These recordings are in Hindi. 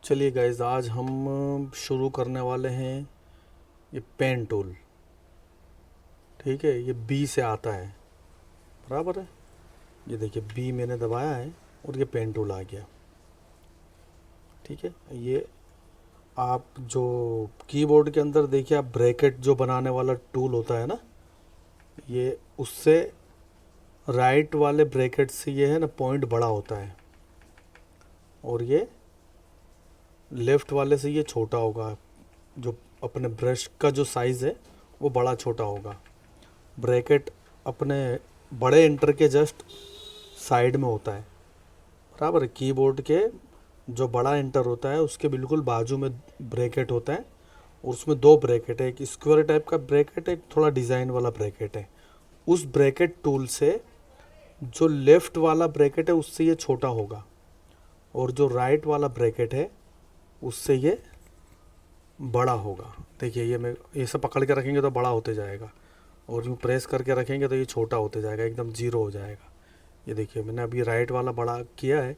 चलिए गाइज, आज हम शुरू करने वाले हैं ये पेन टूल। ठीक है, ये बी से आता है, बराबर है। ये देखिए, बी मैंने दबाया है और ये पेन टूल आ गया। ठीक है, ये आप जो कीबोर्ड के अंदर देखिए, आप ब्रैकेट जो बनाने वाला टूल होता है ना, ये उससे राइट वाले ब्रैकेट से ये है ना पॉइंट बड़ा होता है, और ये लेफ़्ट वाले से ये छोटा होगा। जो अपने ब्रश का जो साइज़ है वो बड़ा छोटा होगा। ब्रैकेट अपने बड़े एंटर के जस्ट साइड में होता है, बराबर है। कीबोर्ड के जो बड़ा एंटर होता है उसके बिल्कुल बाजू में ब्रैकेट होता है, और उसमें दो ब्रैकेट है, एक स्क्वायर टाइप का ब्रैकेट है, एक थोड़ा डिज़ाइन वाला ब्रैकेट है। उस ब्रैकेट टूल से जो लेफ़्ट वाला ब्रैकेट है उससे ये छोटा होगा, और जो राइट वाला ब्रैकेट है उससे ये बड़ा होगा। देखिए, ये मैं ये सब पकड़ के रखेंगे तो बड़ा होते जाएगा, और यूँ प्रेस करके रखेंगे तो ये छोटा होते जाएगा, एकदम ज़ीरो हो जाएगा। ये देखिए, मैंने अभी राइट वाला बड़ा किया है,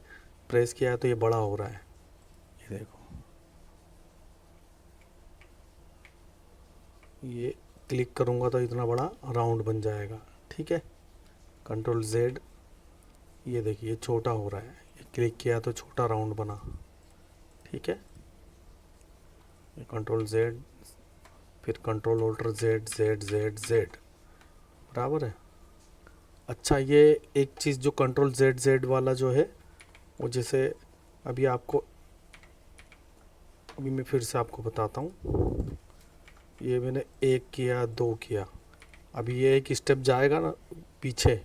प्रेस किया है तो ये बड़ा हो रहा है। ये देखो, ये क्लिक करूँगा तो इतना बड़ा राउंड बन जाएगा। ठीक है, कंट्रोल जेड, ये देखिए ये छोटा हो रहा है। ये क्लिक किया तो छोटा राउंड बना। ठीक है, कंट्रोल जेड, फिर control alter Z Z Z Z, बराबर है। अच्छा, ये एक चीज़ जो कंट्रोल जेड जेड वाला जो है वो, जैसे अभी आपको, अभी मैं फिर से आपको बताता हूँ। ये मैंने एक किया, दो किया, अभी ये एक स्टेप जाएगा ना पीछे,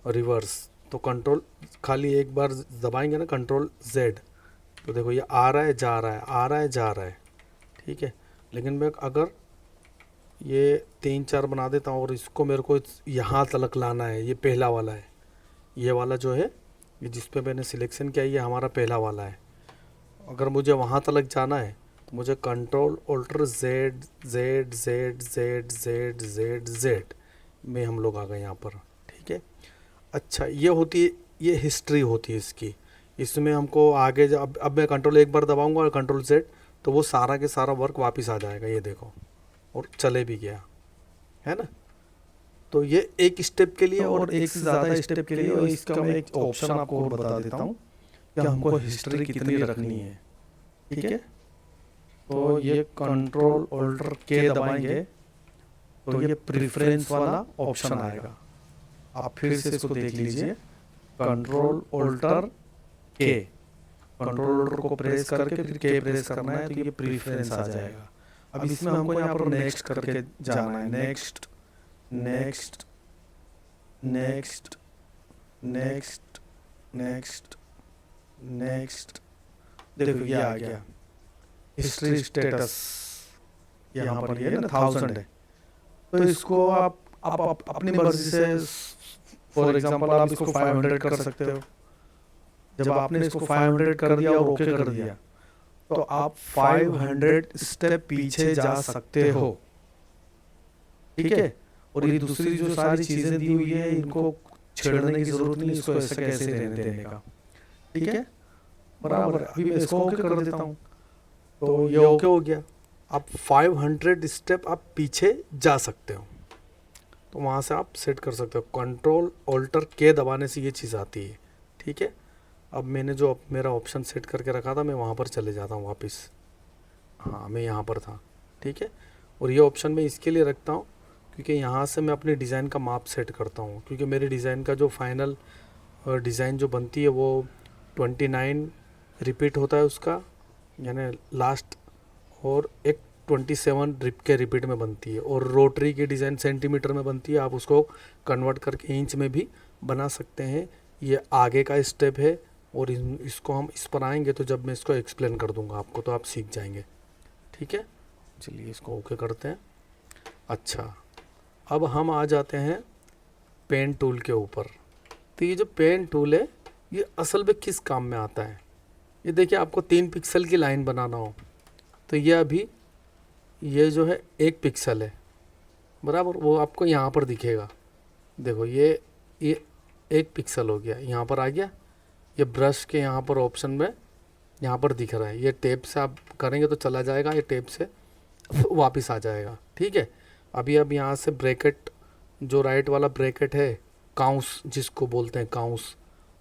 रिवर्स, तो कंट्रोल खाली एक बार दबाएंगे ना, कंट्रोल जेड, तो देखो ये आ रहा है जा रहा है, आ रहा है जा रहा है। ठीक है, लेकिन मैं अगर ये तीन चार बना देता हूँ और इसको मेरे को यहाँ तलक लाना है, ये पहला वाला है। ये वाला जो है, ये जिस पे मैंने सिलेक्शन किया, ये हमारा पहला वाला है। अगर मुझे वहाँ तलक जाना है तो मुझे control alter Z Z Z Z Z Z Z में हम लोग आ गए यहाँ पर। ठीक है, अच्छा, ये होती है, ये हिस्ट्री होती है इसकी। इसमें हमको आगे अब मैं कंट्रोल एक बार दबाऊंगा और कंट्रोल जेड, तो वो सारा के सारा वर्क वापस आ जाएगा। ये देखो, और चले भी गया, है ना। तो ये एक स्टेप के लिए, और एक से ज़्यादा स्टेप के लिए, और इसका मैं एक ऑप्शन आपको और बता देता हूँ कि हमको हिस्ट्री कितनी रखनी है। ठीक है, तो ये कंट्रोल अल्टर के दबाएंगे तो ये प्रेफरेंस वाला ऑप्शन आएगा। आप फिर से इसको देख लीजिए, कंट्रोल अल्टर के, कंट्रोल अल्टर को प्रेस करके फिर के प्रेस करना है तो ये प्रेफरेंस आ जाएगा। अब इसमें हमको यहाँ पर नेक्स्ट करके जाना है, next next next next next next, देखो ये आ गया हिस्ट्री स्टेटस। यहाँ पर ये ना 1000 है, तो इसको आप अपनी मर्जी से, फॉर एग्जांपल आप इसको 500 कर सकते हो। जब आपने इसको 500 कर दिया और ओके कर दिया, तो आप 500 स्टेप पीछे जा सकते हो। ठीक है, और ये दूसरी जो सारी चीजें दी हुई है इनको छेड़ने की जरूरत नहीं, इसको ऐसे कैसे रहने देने का। ठीक है, बराबर है। अभी मैं इसको ओके कर देता हूँ, तो ये ओके हो गया। आप 500 स्टेप आप पीछे जा सकते हो, तो वहाँ से आप सेट कर सकते हो। कंट्रोल अल्टर के दबाने से ये चीज़ आती है। ठीक है, अब मैंने जो मेरा ऑप्शन सेट करके रखा था, मैं वहाँ पर चले जाता हूँ वापस। हाँ, मैं यहाँ पर था। ठीक है, और ये ऑप्शन मैं इसके लिए रखता हूँ क्योंकि यहाँ से मैं अपने डिज़ाइन का माप सेट करता हूँ, क्योंकि मेरे डिज़ाइन का जो फाइनल डिज़ाइन जो बनती है वो 29 रिपीट होता है उसका, यानी लास्ट, और एक 27 रिप के रिपीट में बनती है। और रोटरी की डिज़ाइन सेंटीमीटर में बनती है, आप उसको कन्वर्ट करके इंच में भी बना सकते हैं। ये आगे का स्टेप है, और इसको हम इस पर आएंगे तो जब मैं इसको एक्सप्लेन कर दूंगा आपको तो आप सीख जाएंगे। ठीक है, चलिए इसको ओके करते हैं। अच्छा, अब हम आ जाते हैं पेन टूल के ऊपर। तो ये जो पेन टूल है, ये असल में किस काम में आता है। ये देखिए, आपको 3 पिक्सल की लाइन बनाना हो तो ये अभी ये जो है 1 पिक्सल है, बराबर, वो आपको यहाँ पर दिखेगा। देखो, ये 1 पिक्सल हो गया, यहाँ पर आ गया। ये ब्रश के यहाँ पर ऑप्शन में यहाँ पर दिख रहा है, ये टेप से आप करेंगे तो चला जाएगा, ये टेप से वापस आ जाएगा। ठीक है, अभी अब यहाँ से ब्रैकेट, जो राइट वाला ब्रैकेट है, काउंस जिसको बोलते हैं, काउंस,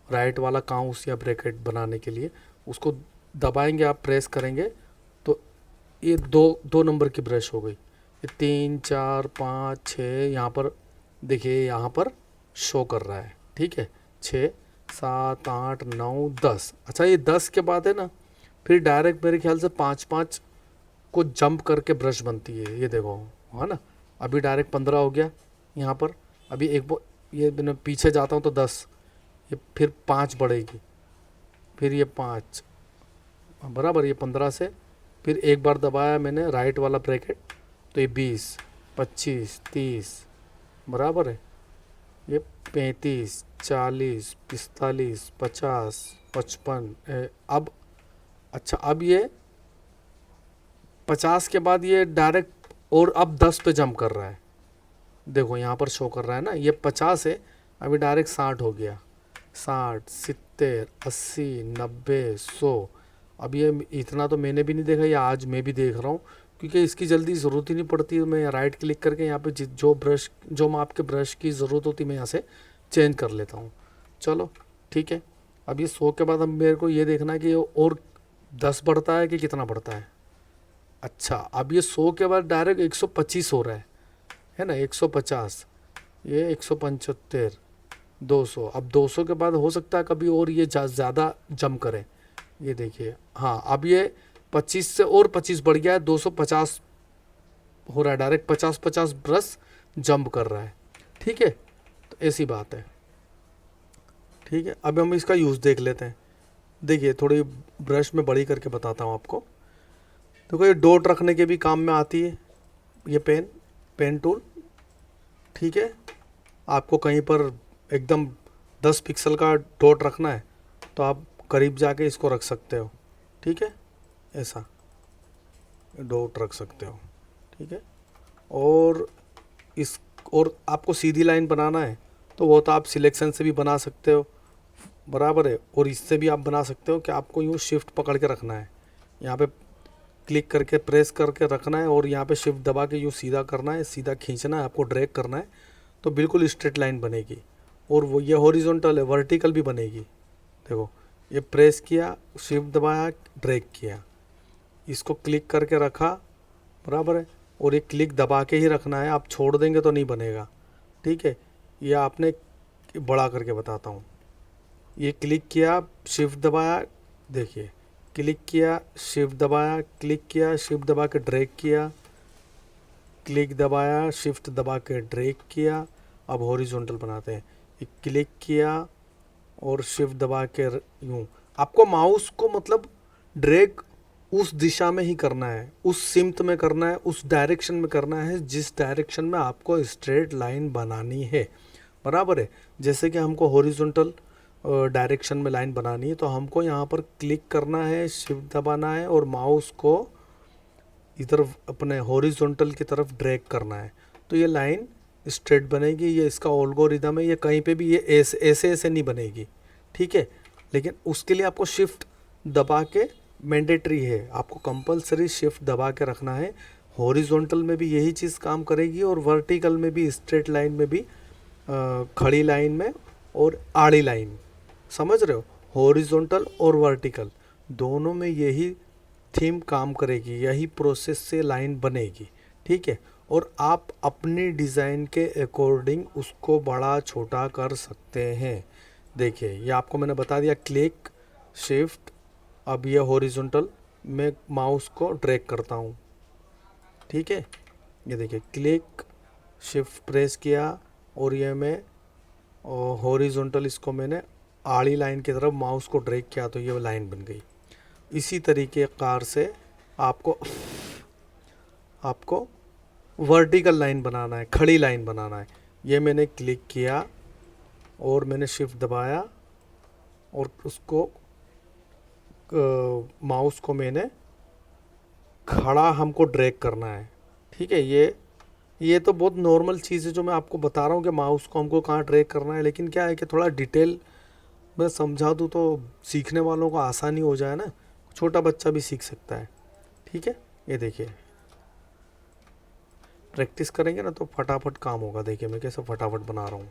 राइट वाला काउंस या ब्रैकेट बनाने के लिए उसको दबाएंगे आप, प्रेस करेंगे तो ये दो नंबर की ब्रश हो गई। ये 3 4 5 6 यहाँ पर देखिए, यहाँ पर शो कर रहा है। ठीक है, 6 7 8 9 10। अच्छा, ये 10 के बाद है ना, फिर डायरेक्ट मेरे ख्याल से 5 5 को जंप करके ब्रश बनती है, ये देखो, है ना। अभी डायरेक्ट 15 हो गया यहाँ पर। अभी ये मैं पीछे जाता हूँ तो 10, ये फिर 5 बढ़ेगी, फिर ये 5, बराबर, ये 15 से फिर एक बार दबाया मैंने राइट वाला ब्रैकेट तो ये 20 25 30, बराबर है, ये 35 40 45 50 55। अब अच्छा, अब ये 50 के बाद ये डायरेक्ट और अब 10 पे जंप कर रहा है, देखो यहाँ पर शो कर रहा है ना, ये 50 है, अभी डायरेक्ट 60 हो गया, 60 70 80 90 100। अब ये इतना तो मैंने भी नहीं देखा, ये आज मैं भी देख रहा हूँ, क्योंकि इसकी जल्दी ज़रूरत ही नहीं पड़ती है। मैं राइट क्लिक करके यहाँ पे जो माप के ब्रश की ज़रूरत होती है मैं यहाँ से चेंज कर लेता हूँ। चलो ठीक है, अब ये 100 के बाद अब मेरे को ये देखना है कि और 10 बढ़ता है कि कितना बढ़ता है। अच्छा, अब ये 100 के बाद डायरेक्ट 125 हो रहा है ना, 150, ये 175 200। अब 200 के बाद हो सकता है कभी और ये ज़्यादा जंप करे, ये देखिए, हाँ अब ये 25 से और 25 बढ़ गया है, 250 हो रहा है, डायरेक्ट 50 ब्रश जंप कर रहा है। ठीक है, तो ऐसी बात है। ठीक है, अब हम इसका यूज़ देख लेते हैं। देखिए, थोड़ी ब्रश में बड़ी करके बताता हूँ आपको। देखो, ये डॉट रखने के भी काम में आती है ये पेन टूल। ठीक है, आपको कहीं पर एकदम 10 पिक्सल का डॉट रखना है तो आप करीब जाके इसको रख सकते हो। ठीक है, ऐसा डॉट रख सकते हो। ठीक है, और आपको सीधी लाइन बनाना है तो वो तो आप सिलेक्शन से भी बना सकते हो, बराबर है, और इससे भी आप बना सकते हो कि आपको यूँ शिफ्ट पकड़ के रखना है, यहाँ पे क्लिक करके प्रेस करके रखना है और यहाँ पे शिफ्ट दबा के यूँ सीधा करना है, सीधा खींचना है, आपको ड्रैग करना है तो बिल्कुल स्ट्रेट लाइन बनेगी। और वो ये हॉरिजॉन्टल है, वर्टिकल भी बनेगी। देखो, ये प्रेस किया, शिफ्ट दबाया, ड्रैग किया, इसको क्लिक करके रखा, बराबर है, और ये क्लिक दबा के ही रखना है, आप छोड़ देंगे तो नहीं बनेगा। ठीक है, ये आपने बड़ा करके बताता हूँ। ये क्लिक किया, शिफ्ट दबाया, देखिए, क्लिक किया, शिफ्ट दबाया, क्लिक किया, शिफ्ट दबा के ड्रैग किया, क्लिक दबाया, शिफ्ट दबा के ड्रैग किया। अब हॉरिजॉन्टल बनाते हैं, ये क्लिक किया और शिफ्ट दबा के यूँ। आपको माउस को मतलब ड्रैग उस दिशा में ही करना है, उस सिमत में करना है, उस डायरेक्शन में करना है जिस डायरेक्शन में आपको स्ट्रेट लाइन बनानी है, बराबर है। जैसे कि हमको हॉरिजॉन्टल डायरेक्शन में लाइन बनानी है तो हमको यहाँ पर क्लिक करना है, शिफ्ट दबाना है और माउस को इधर अपने हॉरिजॉन्टल की तरफ ड्रैग करना है तो ये लाइन स्ट्रेट बनेगी। ये इसका एल्गोरिदम है, ये कहीं पे भी ये ऐसे नहीं बनेगी। ठीक है, लेकिन उसके लिए आपको शिफ्ट दबा के मैंडेटरी है, आपको कंपलसरी शिफ्ट दबा के रखना है। हॉरिजॉन्टल में भी यही चीज़ काम करेगी और वर्टिकल में भी, स्ट्रेट लाइन में भी, खड़ी लाइन में और आड़ी लाइन, समझ रहे हो, हॉरिजॉन्टल और वर्टिकल दोनों में यही थीम काम करेगी, यही प्रोसेस से लाइन बनेगी। ठीक है, और आप अपनी डिज़ाइन के अकॉर्डिंग उसको बड़ा छोटा कर सकते हैं। देखिए, ये आपको मैंने बता दिया, क्लिक शिफ्ट। अब ये हॉरिजॉन्टल मैं माउस को ड्रैग करता हूँ। ठीक है, ये देखिए, क्लिक शिफ्ट प्रेस किया और ये मैं हॉरिजॉन्टल, इसको मैंने आड़ी लाइन की तरफ माउस को ड्रैग किया तो ये लाइन बन गई। इसी तरीके कार से आपको वर्टिकल लाइन बनाना है, खड़ी लाइन बनाना है। ये मैंने क्लिक किया और मैंने शिफ्ट दबाया और उसको माउस को मैंने खड़ा हमको ड्रैग करना है। ठीक है, ये तो बहुत नॉर्मल चीज़ है जो मैं आपको बता रहा हूँ कि माउस को हमको कहाँ ड्रैग करना है, लेकिन क्या है कि थोड़ा डिटेल मैं समझा दूँ तो सीखने वालों को आसानी हो जाए ना। छोटा बच्चा भी सीख सकता है। ठीक है, ये देखिए प्रैक्टिस करेंगे ना तो फटाफट काम होगा। देखिए मैं कैसे फटाफट बना रहा हूँ।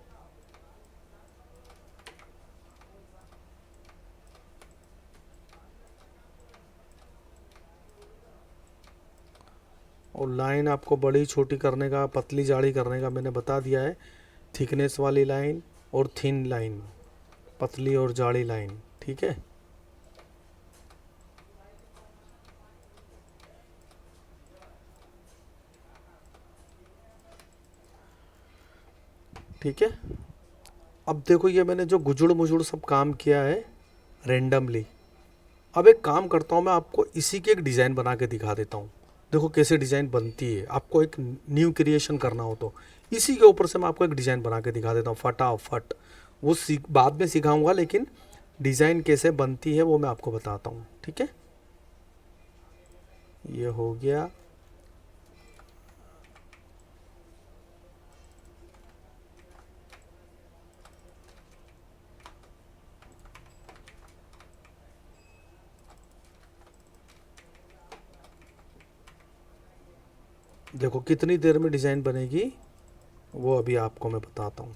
और लाइन आपको बड़ी छोटी करने का, पतली जाड़ी करने का मैंने बता दिया है। थिकनेस वाली लाइन और थिन लाइन, पतली और जाड़ी लाइन। ठीक है, ठीक है। अब देखो ये मैंने जो गुजुड़ मुजुड़ सब काम किया है रेंडमली। अब एक काम करता हूँ, मैं आपको इसी की एक डिज़ाइन बना के दिखा देता हूँ। देखो कैसे डिज़ाइन बनती है। आपको एक न्यू क्रिएशन करना हो तो इसी के ऊपर से मैं आपको एक डिज़ाइन बना के दिखा देता हूँ फटाफट। वो बाद में सिखाऊंगा, लेकिन डिज़ाइन कैसे बनती है वो मैं आपको बताता हूँ। ठीक है, ये हो गया। देखो कितनी देर में डिज़ाइन बनेगी वो अभी आपको मैं बताता हूँ।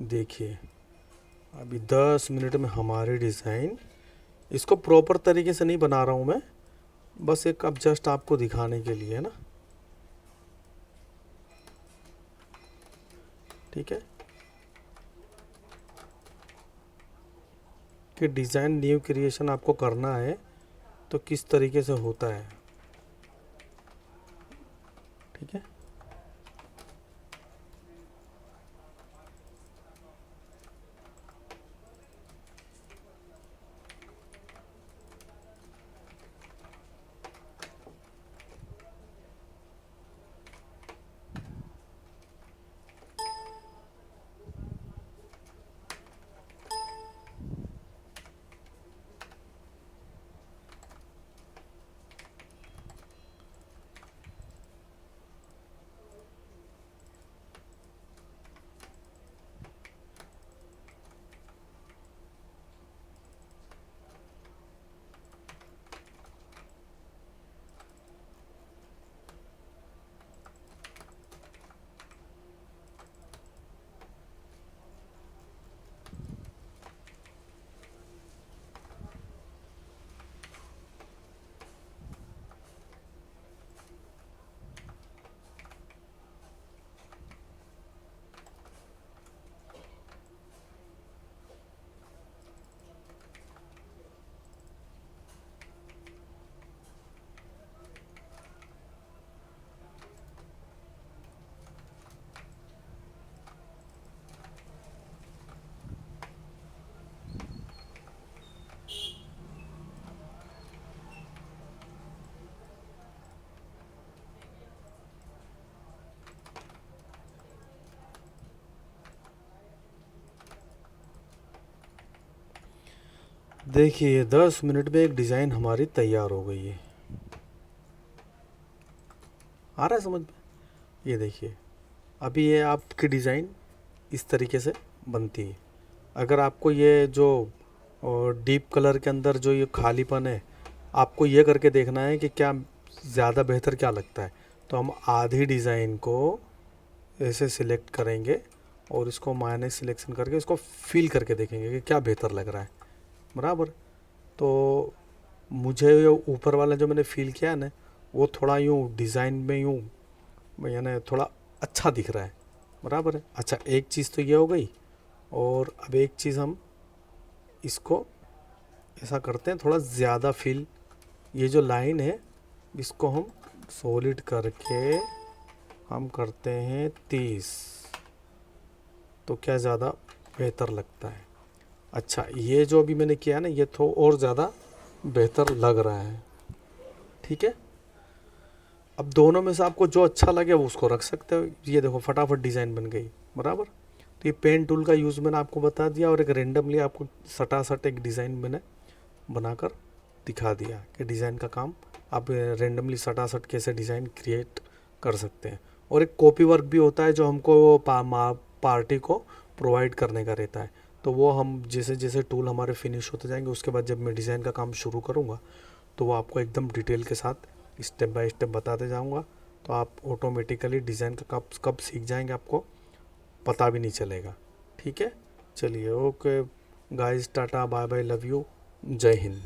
देखिए अभी 10 मिनट में हमारी डिज़ाइन, इसको प्रॉपर तरीके से नहीं बना रहा हूँ मैं, बस एक अब जस्ट आपको दिखाने के लिए, है ना। ठीक है, कि डिज़ाइन न्यू क्रिएशन आपको करना है तो किस तरीके से होता है। ठीक है, देखिए 10 मिनट में एक डिज़ाइन हमारी तैयार हो गई है। आ रहा है समझ में? ये देखिए अभी ये आपकी डिज़ाइन इस तरीके से बनती है। अगर आपको ये जो डीप कलर के अंदर जो ये खालीपन है, आपको ये करके देखना है कि क्या ज़्यादा बेहतर क्या लगता है, तो हम आधी डिज़ाइन को ऐसे सिलेक्ट करेंगे और इसको माइनस सिलेक्शन करके इसको फील करके देखेंगे कि क्या बेहतर लग रहा है। बराबर, तो मुझे ये ऊपर वाला जो मैंने फील किया है ना, वो थोड़ा यूँ डिज़ाइन में यूँ यानी थोड़ा अच्छा दिख रहा है। बराबर है। अच्छा एक चीज़ तो ये हो गई, और अब एक चीज़ हम इसको ऐसा करते हैं थोड़ा ज़्यादा फील, ये जो लाइन है इसको हम सॉलिड करके हम करते हैं 30, तो क्या ज़्यादा बेहतर लगता है। अच्छा ये जो अभी मैंने किया ना, ये तो और ज़्यादा बेहतर लग रहा है। ठीक है, अब दोनों में से आपको जो अच्छा लगे वो उसको रख सकते हो। ये देखो फटाफट डिज़ाइन बन गई। बराबर, तो ये पेन टूल का यूज़ मैंने आपको बता दिया, और एक रेंडमली आपको सटासट एक डिज़ाइन मैंने बनाकर दिखा दिया कि डिज़ाइन का काम आप रेंडमली सटासट कैसे डिज़ाइन क्रिएट कर सकते हैं। और एक कॉपी वर्क भी होता है जो हमको पार्टी को प्रोवाइड करने का रहता है। तो वो हम जैसे जैसे टूल हमारे फिनिश होते जाएंगे उसके बाद जब मैं डिज़ाइन का काम शुरू करूँगा तो वो आपको एकदम डिटेल के साथ स्टेप बाय स्टेप बताते जाऊँगा। तो आप ऑटोमेटिकली डिज़ाइन का कब कब सीख जाएंगे आपको पता भी नहीं चलेगा। ठीक है, चलिए okay guys, tata bye bye, love you, जय हिंद।